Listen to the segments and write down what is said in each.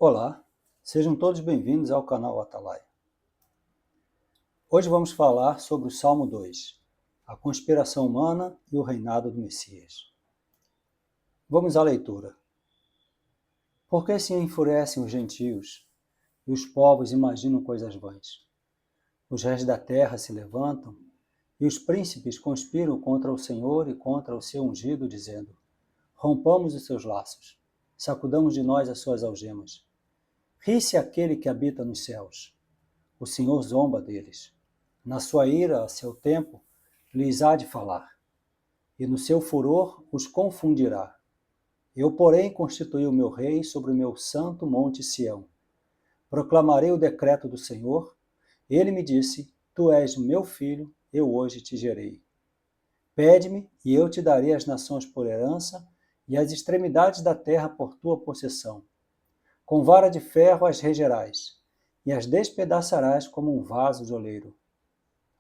Olá, sejam todos bem-vindos ao canal Atalaia. Hoje vamos falar sobre o Salmo 2, a conspiração humana e o reinado do Messias. Vamos à leitura. Por que se enfurecem os gentios e os povos imaginam coisas vãs? Os reis da terra se levantam e os príncipes conspiram contra o Senhor e contra o seu ungido, dizendo: rompamos os seus laços, sacudamos de nós as suas algemas. Ri-se aquele que habita nos céus. O Senhor zomba deles. Na sua ira, a seu tempo, lhes há de falar, e no seu furor os confundirá. Eu, porém, constituí o meu rei sobre o meu santo monte Sião. Proclamarei o decreto do Senhor. Ele me disse: tu és meu filho, eu hoje te gerei. Pede-me, e eu te darei as nações por herança, e as extremidades da terra por tua possessão. Com vara de ferro as regerás, e as despedaçarás como um vaso de oleiro.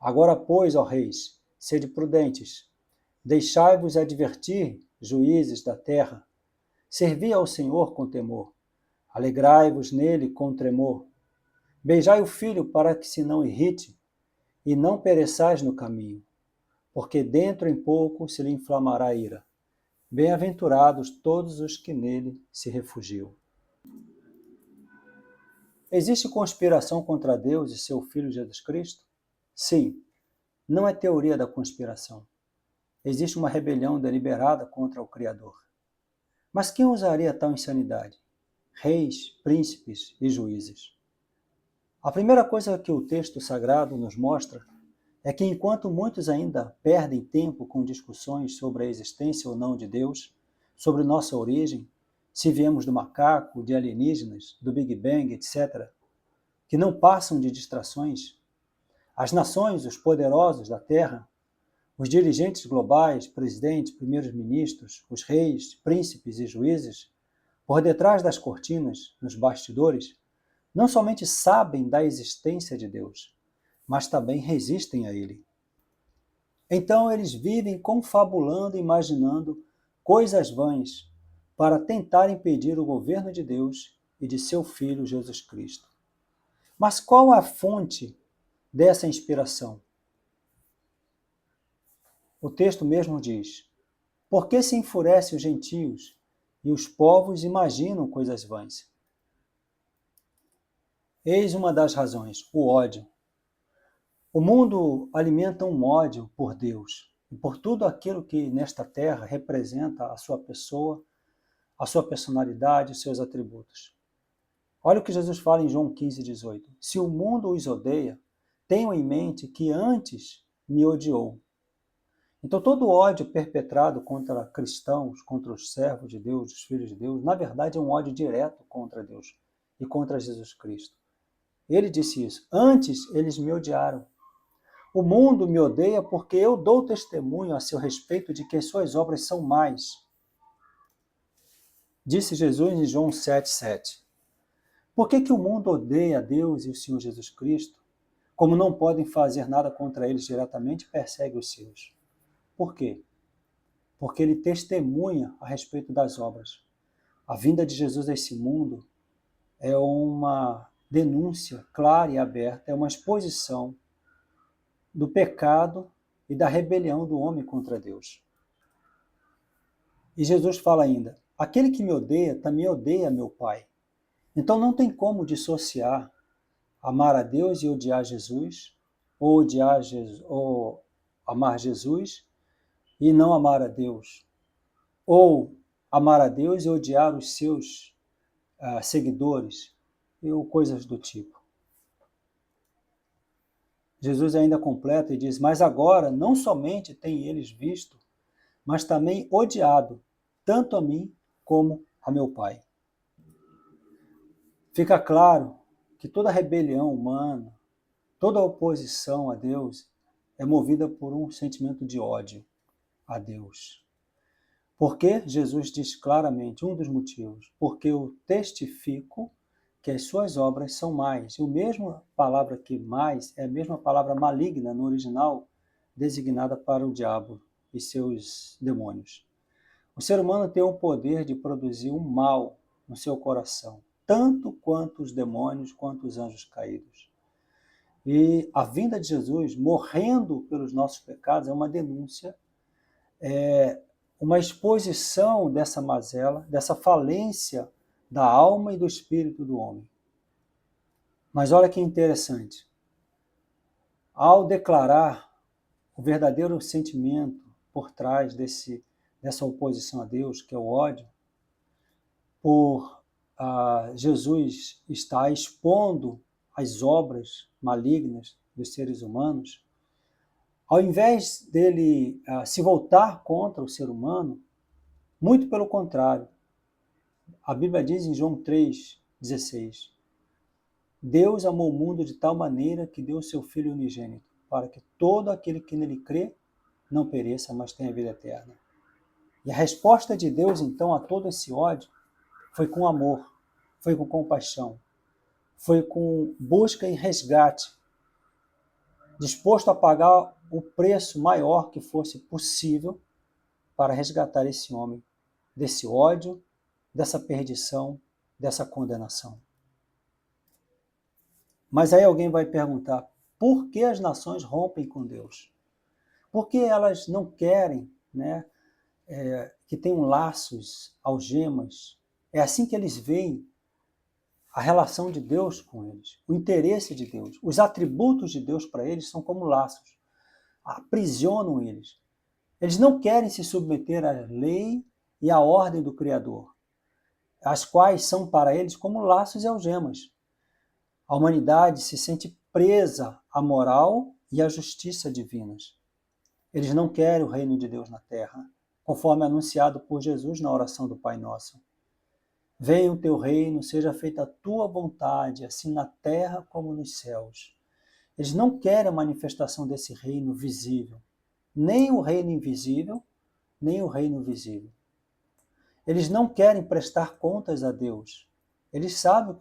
Agora, pois, ó reis, sede prudentes, deixai-vos advertir, juízes da terra, servi ao Senhor com temor, alegrai-vos nele com tremor, beijai o filho para que se não irrite, e não pereçais no caminho, porque dentro em pouco se lhe inflamará a ira. Bem-aventurados todos os que nele se refugiam. Existe conspiração contra Deus e seu Filho Jesus Cristo? Sim, não é teoria da conspiração. Existe uma rebelião deliberada contra o Criador. Mas quem usaria tal insanidade? Reis, príncipes e juízes. A primeira coisa que o texto sagrado nos mostra é que enquanto muitos ainda perdem tempo com discussões sobre a existência ou não de Deus, sobre nossa origem, se viemos do macaco, de alienígenas, do Big Bang, etc., que não passam de distrações, as nações, os poderosos da Terra, os dirigentes globais, presidentes, primeiros-ministros, os reis, príncipes e juízes, por detrás das cortinas, nos bastidores, não somente sabem da existência de Deus, mas também resistem a Ele. Então eles vivem confabulando e imaginando coisas vãs para tentar impedir o governo de Deus e de seu Filho Jesus Cristo. Mas qual a fonte dessa inspiração? O texto mesmo diz: por que se enfurecem os gentios e os povos imaginam coisas vãs? Eis uma das razões: o ódio. O mundo alimenta um ódio por Deus e por tudo aquilo que nesta terra representa a sua pessoa, a sua personalidade e seus atributos. Olha o que Jesus fala em João 15:18. Se o mundo os odeia, tenham em mente que antes me odiou. Então todo ódio perpetrado contra cristãos, contra os servos de Deus, os filhos de Deus, na verdade é um ódio direto contra Deus e contra Jesus Cristo. Ele disse isso: antes eles me odiaram. O mundo me odeia porque eu dou testemunho a seu respeito de que as suas obras são más. Disse Jesus em João 7:7. Por que o mundo odeia a Deus e o Senhor Jesus Cristo? Como não podem fazer nada contra eles diretamente, persegue os seus. Por quê? Porque ele testemunha a respeito das obras. A vinda de Jesus a esse mundo é uma denúncia clara e aberta, é uma exposição do pecado e da rebelião do homem contra Deus. E Jesus fala ainda: aquele que me odeia também odeia meu Pai. Então não tem como dissociar amar a Deus e odiar Jesus, ou amar Jesus e não amar a Deus, ou amar a Deus e odiar os seus seguidores, ou coisas do tipo. Jesus ainda completa e diz: mas agora não somente têm eles visto, mas também odiado, tanto a mim como a meu Pai. Fica claro que toda rebelião humana, toda oposição a Deus é movida por um sentimento de ódio a Deus. Porque Jesus diz claramente, um dos motivos, porque eu testifico que as suas obras são más. E a mesma palavra que mais é a mesma palavra maligna no original, designada para o diabo e seus demônios. O ser humano tem o poder de produzir um mal no seu coração. tanto quanto os demônios, quanto os anjos caídos. E a vinda de Jesus, morrendo pelos nossos pecados, é uma denúncia, uma exposição dessa mazela, dessa falência da alma e do espírito do homem. Mas olha que interessante. Ao declarar o verdadeiro sentimento por trás dessa oposição a Deus, que é o ódio, por Jesus estar expondo as obras malignas dos seres humanos, ao invés dele se voltar contra o ser humano, muito pelo contrário. A Bíblia diz em João 3,16, Deus amou o mundo de tal maneira que deu o seu Filho unigênito, para que todo aquele que nele crê não pereça, mas tenha vida eterna. E a resposta de Deus, então, a todo esse ódio foi com amor, foi com compaixão, foi com busca e resgate, disposto a pagar o preço maior que fosse possível para resgatar esse homem desse ódio, dessa perdição, dessa condenação. Mas aí alguém vai perguntar, por que as nações rompem com Deus? Por que elas não querem, que tenham laços, algemas? É assim que eles veem a relação de Deus com eles, o interesse de Deus. Os atributos de Deus para eles são como laços, aprisionam eles. Eles não querem se submeter à lei e à ordem do Criador, as quais são para eles como laços e algemas. A humanidade se sente presa à moral e à justiça divinas. Eles não querem o reino de Deus na terra, conforme anunciado por Jesus na oração do Pai Nosso. Venha o teu reino, seja feita a tua vontade, assim na terra como nos céus. Eles não querem a manifestação desse reino visível, nem o reino invisível, nem o reino visível. Eles não querem prestar contas a Deus. Eles sabem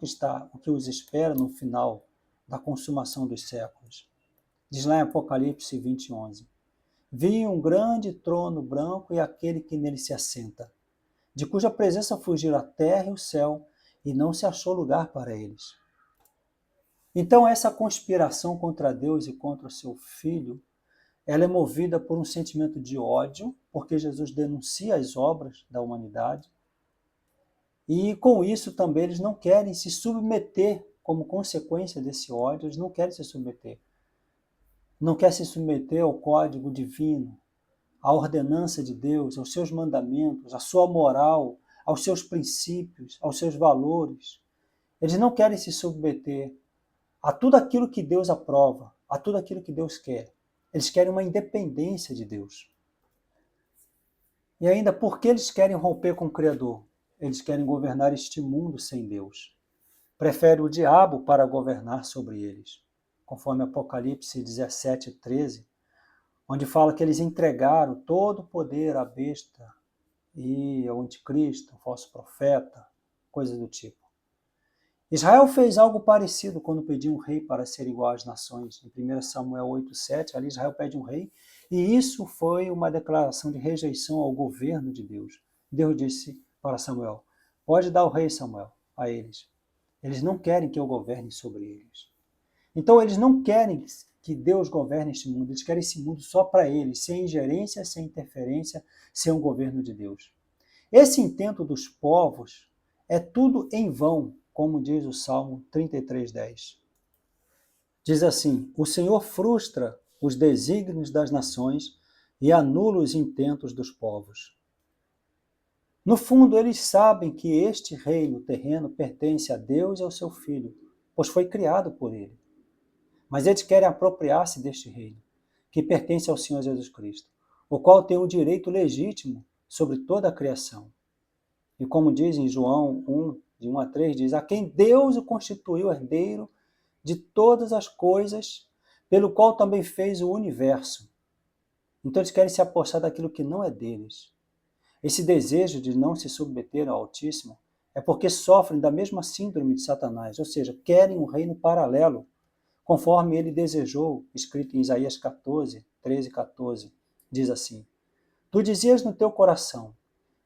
o que os espera no final da consumação dos séculos. Diz lá em Apocalipse 20:11. Vi um grande trono branco e aquele que nele se assenta, de cuja presença fugiram a terra e o céu, e não se achou lugar para eles. Então essa conspiração contra Deus e contra o seu Filho, ela é movida por um sentimento de ódio, porque Jesus denuncia as obras da humanidade, e com isso também eles não querem se submeter, como consequência desse ódio, eles não querem se submeter. Não querem se submeter ao código divino, à ordenança de Deus, aos seus mandamentos, à sua moral, aos seus princípios, aos seus valores. Eles não querem se submeter a tudo aquilo que Deus aprova, a tudo aquilo que Deus quer. Eles querem uma independência de Deus. E ainda, por que eles querem romper com o Criador? Eles querem governar este mundo sem Deus. Preferem o diabo para governar sobre eles. Conforme Apocalipse 17:13, onde fala que eles entregaram todo o poder à besta e ao anticristo, ao falso profeta, coisas do tipo. Israel fez algo parecido quando pediu um rei para ser igual às nações. Em 1 Samuel 8:7, ali Israel pede um rei, e isso foi uma declaração de rejeição ao governo de Deus. Deus disse para Samuel, pode dar o rei, Samuel, a eles. Eles não querem que eu governe sobre eles. Então eles não querem que Deus governe este mundo, eles querem esse mundo só para eles, sem ingerência, sem interferência, sem o governo de Deus. Esse intento dos povos é tudo em vão, como diz o Salmo 33:10. Diz assim, o Senhor frustra os desígnios das nações e anula os intentos dos povos. No fundo, eles sabem que este reino terreno pertence a Deus e ao seu Filho, pois foi criado por ele. Mas eles querem apropriar-se deste reino, que pertence ao Senhor Jesus Cristo, o qual tem o direito legítimo sobre toda a criação. E como diz em João 1, de 1 a 3, diz, a quem Deus o constituiu herdeiro de todas as coisas, pelo qual também fez o universo. Então eles querem se apossar daquilo que não é deles. Esse desejo de não se submeter ao Altíssimo é porque sofrem da mesma síndrome de Satanás, ou seja, querem um reino paralelo, conforme ele desejou, escrito em Isaías 13:14, diz assim, tu dizias no teu coração,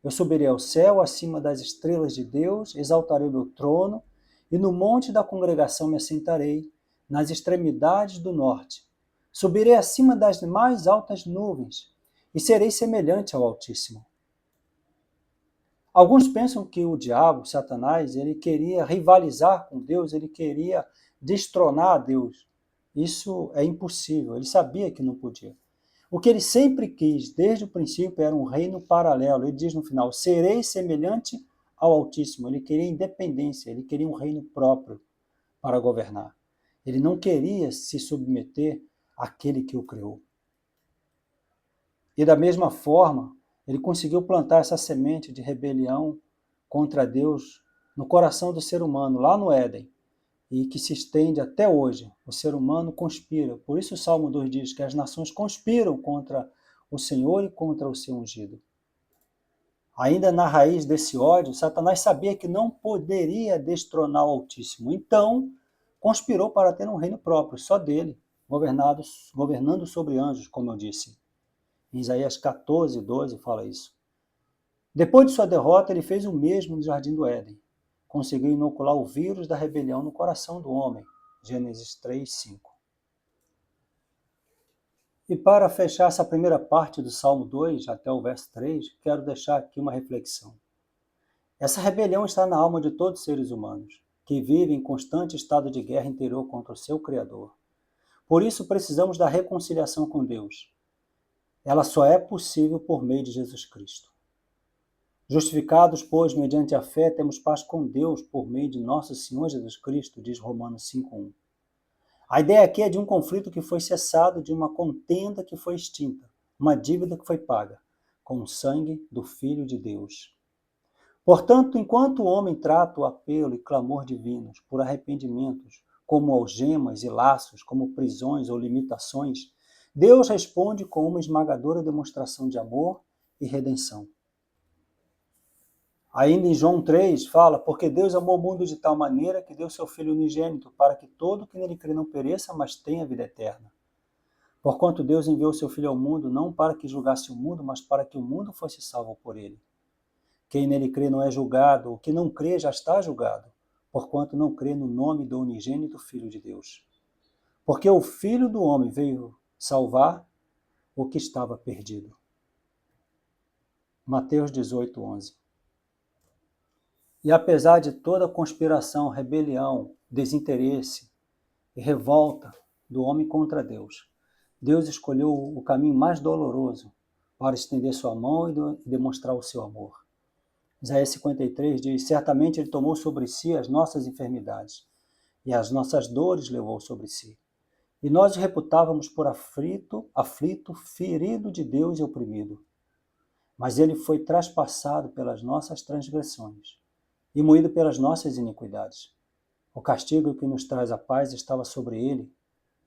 eu subirei ao céu acima das estrelas de Deus, exaltarei o meu trono e no monte da congregação me assentarei, nas extremidades do norte. Subirei acima das mais altas nuvens, e serei semelhante ao Altíssimo. Alguns pensam que o diabo, Satanás, ele queria rivalizar com Deus, ele queria destronar a Deus. Isso é impossível, ele sabia que não podia. O que ele sempre quis, desde o princípio, era um reino paralelo. Ele diz no final, serei semelhante ao Altíssimo. Ele queria independência, ele queria um reino próprio para governar. Ele não queria se submeter àquele que o criou. E da mesma forma, ele conseguiu plantar essa semente de rebelião contra Deus no coração do ser humano, lá no Éden, e que se estende até hoje. O ser humano conspira. Por isso o Salmo 2 diz que as nações conspiram contra o Senhor e contra o seu ungido. Ainda na raiz desse ódio, Satanás sabia que não poderia destronar o Altíssimo. Então, conspirou para ter um reino próprio, só dele, governando sobre anjos, como eu disse. Em Isaías 14, 12 fala isso. Depois de sua derrota, ele fez o mesmo no Jardim do Éden. Conseguiu inocular o vírus da rebelião no coração do homem. Gênesis 3, 5. E para fechar essa primeira parte do Salmo 2, até o verso 3, quero deixar aqui uma reflexão. Essa rebelião está na alma de todos os seres humanos, que vivem em constante estado de guerra interior contra o seu Criador. Por isso precisamos da reconciliação com Deus. Ela só é possível por meio de Jesus Cristo. Justificados, pois, mediante a fé, temos paz com Deus por meio de nosso Senhor Jesus Cristo, diz Romanos 5:1. A ideia aqui é de um conflito que foi cessado, de uma contenda que foi extinta, uma dívida que foi paga, com o sangue do Filho de Deus. Portanto, enquanto o homem trata o apelo e clamor divinos por arrependimentos como algemas e laços, como prisões ou limitações, Deus responde com uma esmagadora demonstração de amor e redenção. Ainda em João 3 fala, porque Deus amou o mundo de tal maneira que deu seu Filho unigênito, para que todo que nele crê não pereça, mas tenha vida eterna. Porquanto Deus enviou seu Filho ao mundo, não para que julgasse o mundo, mas para que o mundo fosse salvo por ele. Quem nele crê não é julgado, o que não crê já está julgado, porquanto não crê no nome do unigênito Filho de Deus. Porque o Filho do homem veio salvar o que estava perdido. Mateus 18, 11. E apesar de toda conspiração, rebelião, desinteresse e revolta do homem contra Deus, Deus escolheu o caminho mais doloroso para estender sua mão e demonstrar o seu amor. Isaías 53 diz, certamente ele tomou sobre si as nossas enfermidades e as nossas dores levou sobre si. E nós o reputávamos por aflito, ferido de Deus e oprimido. Mas ele foi traspassado pelas nossas transgressões e moído pelas nossas iniquidades. O castigo que nos traz a paz estava sobre ele,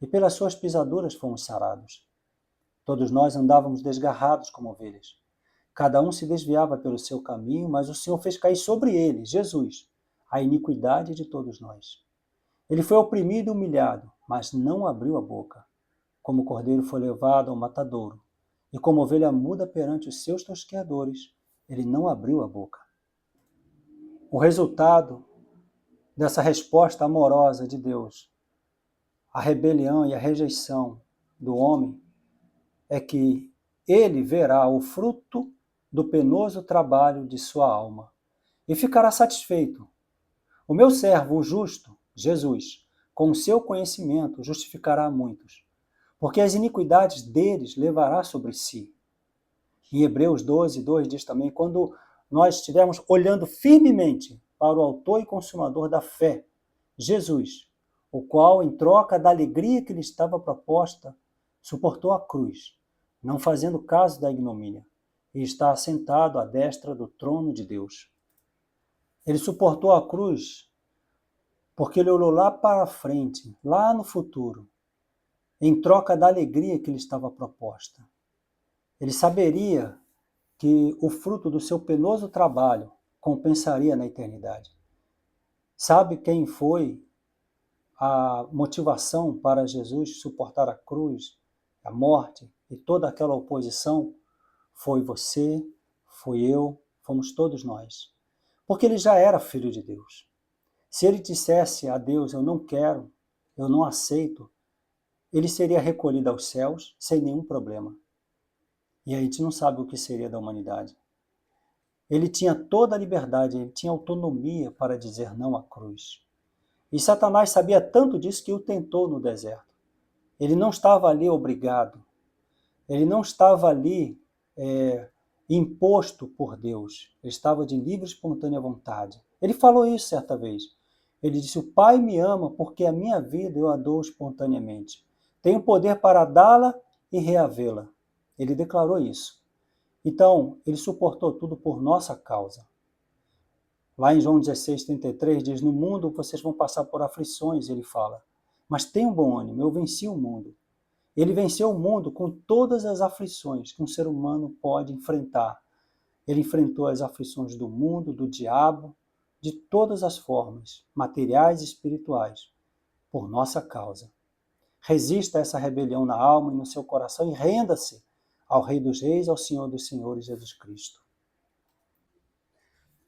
e pelas suas pisaduras fomos sarados. Todos nós andávamos desgarrados como ovelhas. Cada um se desviava pelo seu caminho, mas o Senhor fez cair sobre ele, Jesus, a iniquidade de todos nós. Ele foi oprimido e humilhado, mas não abriu a boca. Como o cordeiro foi levado ao matadouro, e como ovelha muda perante os seus tosqueadores, ele não abriu a boca. O resultado dessa resposta amorosa de Deus à rebelião e à rejeição do homem é que ele verá o fruto do penoso trabalho de sua alma e ficará satisfeito. O meu servo, o justo, Jesus, com o seu conhecimento, justificará muitos, porque as iniquidades deles levará sobre si. Em Hebreus 12, 2 diz também, quando nós estivermos olhando firmemente para o autor e consumador da fé, Jesus, o qual, em troca da alegria que lhe estava proposta, suportou a cruz, não fazendo caso da ignomínia, e está assentado à destra do trono de Deus. Ele suportou a cruz porque ele olhou lá para frente, lá no futuro, em troca da alegria que lhe estava proposta. Ele saberia que o fruto do seu penoso trabalho compensaria na eternidade. Sabe quem foi a motivação para Jesus suportar a cruz, a morte e toda aquela oposição? Foi você, foi eu, fomos todos nós. Porque ele já era filho de Deus. Se ele dissesse a Deus, eu não quero, eu não aceito, ele seria recolhido aos céus sem nenhum problema. E a gente não sabe o que seria da humanidade. Ele tinha toda a liberdade, ele tinha autonomia para dizer não à cruz. E Satanás sabia tanto disso que o tentou no deserto. Ele não estava ali obrigado. Ele não estava ali imposto por Deus. Ele estava de livre e espontânea vontade. Ele falou isso certa vez. Ele disse, o Pai me ama porque a minha vida eu a dou espontaneamente. Tenho poder para dá-la e reavê-la. Ele declarou isso. Então, ele suportou tudo por nossa causa. Lá em João 16:33 diz, no mundo vocês vão passar por aflições, ele fala. Mas tenham bom ânimo, eu venci o mundo. Ele venceu o mundo com todas as aflições que um ser humano pode enfrentar. Ele enfrentou as aflições do mundo, do diabo, de todas as formas, materiais e espirituais, por nossa causa. Resista a essa rebelião na alma e no seu coração e renda-se ao Rei dos Reis, ao Senhor dos Senhores, Jesus Cristo.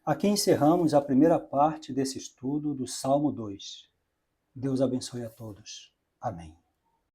Aqui encerramos a primeira parte desse estudo do Salmo 2. Deus abençoe a todos. Amém.